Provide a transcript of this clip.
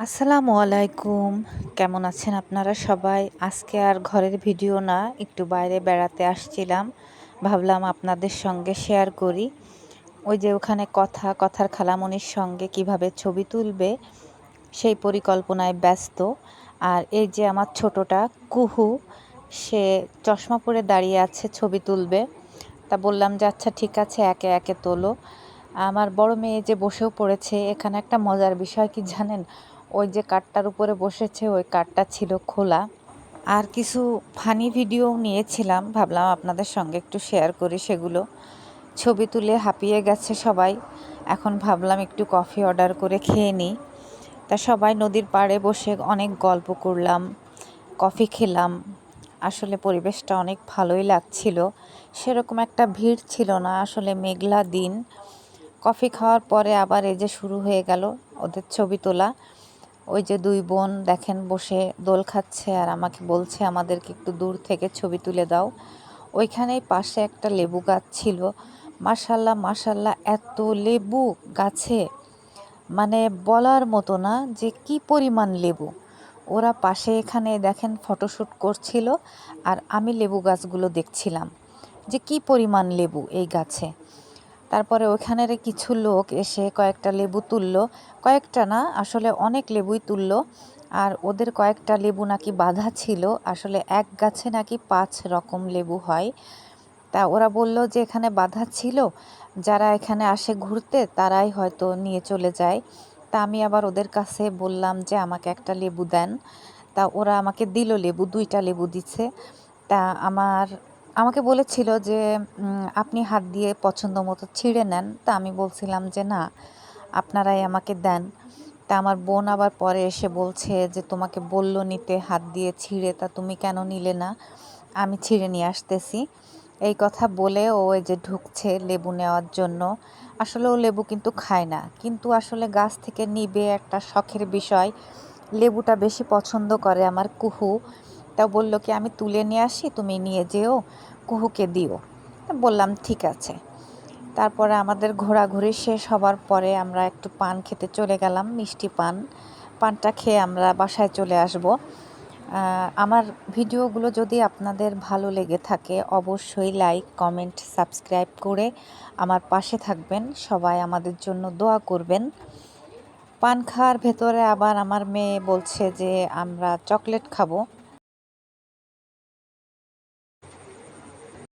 আসসালামু আলাইকুম। কেমন আছেন আপনারা সবাই? আজকে আর ঘরের ভিডিও না, একটু বাইরে বেড়াতে আসছিলাম। ভাবলাম আপনাদের সঙ্গে শেয়ার করি। ওই যে ওখানে কথার খালামণির সঙ্গে কিভাবে ছবি তুলবে সেই পরিকল্পনায় ব্যস্ত। আর এই যে আমার ছোটটা কুহু, সে চশমা পরে দাঁড়িয়ে আছে, ছবি তুলবে। তা বললাম যে আচ্ছা ঠিক আছে, একে একে তোলো। আমার বড় মেয়ে যে বসেও পড়েছে। এখানে একটা মজার বিষয় কি জানেন? ওই যে কাঠটার উপরে বসেছে, ওই কাঠটা ছিল খোলা। আর কিছু ফানি ভিডিও নিয়েছিলাম, ভাবলাম আপনাদের সঙ্গে একটু শেয়ার করি সেগুলো। ছবি তুলে হাঁপিয়ে গেছে সবাই। এখন ভাবলাম একটু কফি অর্ডার করে খেয়ে নিই। তা সবাই নদীর পাড়ে বসে অনেক গল্প করলাম, কফি খেলাম। আসলে পরিবেশটা অনেক ভালোই লাগছিল। সেরকম একটা ভিড় ছিল না, আসলে মেঘলা দিন। কফি খাওয়ার পরে আবার এই যে শুরু হয়ে গেল ওদের ছবি তোলা। ওই যে দুই বোন দেখেন বসে দোল খাচ্ছে আর আমাকে বলছে আমাদেরকে একটু দূর থেকে ছবি তুলে দাও। ওইখানেই পাশে একটা লেবু গাছ ছিল। মাশাল্লাহ মাশাল্লাহ, এত লেবু গাছে, মানে বলার মতো না যে কি পরিমাণ লেবু। ওরা পাশে এখানে দেখেন ফটোশ্যুট করছিল, আর আমি লেবু গাছগুলো দেখছিলাম যে কি পরিমাণ লেবু এই গাছে। তারপরে ওখানের কিছু লোক এসে কয়েকটা লেবু তুললো, কয়েকটা না আসলে অনেক লেবুই তুললো। আর ওদের কয়েকটা লেবু নাকি বাঁধা ছিল, আসলে এক গাছে নাকি 5 রকম লেবু হয়। তা ওরা বলল যে এখানে বাঁধা ছিল, যারা এখানে আসে ঘুরতে তারাই হয়তো নিয়ে চলে যায়। তা আমি আবার ওদের কাছে বললাম যে আমাকে একটা লেবু দেন। তা ওরা আমাকে দিল লেবু, 2টা লেবু দিচ্ছে। তা আমাকে বলেছিল যে আপনি হাত দিয়ে পছন্দ মতো ছিঁড়ে নেন। তা আমি বলছিলাম যে না, আপনারাই আমাকে দেন। তা আমার বোন আবার পরে এসে বলছে যে তোমাকে বলল নিতে হাত দিয়ে ছিঁড়ে, তা তুমি কেন নিলে না? আমি ছিঁড়ে নিয়ে আসতেছি। এই কথা বলে ও এই যে ঢুকছে লেবু নেওয়ার জন্য। আসলে ও লেবু কিন্তু খায় না, কিন্তু আসলে গাছ থেকে নিবে একটা শখের বিষয়। লেবুটা বেশি পছন্দ করে আমার কুহু। তা বলল কি আমি তুলে নিয়ে আসি, তুমি নিয়ে যেও, কুহুকে দিও। তা বললাম ঠিক আছে। তারপরে আমাদের ঘোরাঘুরি শেষ হবার পরে আমরা একটু পান খেতে চলে গেলাম, মিষ্টি পান। পানটা খেয়ে আমরা বাসায় চলে আসব। আমার ভিডিওগুলো যদি আপনাদের ভালো লেগে থাকে অবশ্যই লাইক, কমেন্ট, সাবস্ক্রাইব করে আমার পাশে থাকবেন। সবাই আমাদের জন্য দোয়া করবেন। পান খাওয়ার ভেতরে আবার আমার মেয়ে বলছে যে আমরা চকলেট খাবো।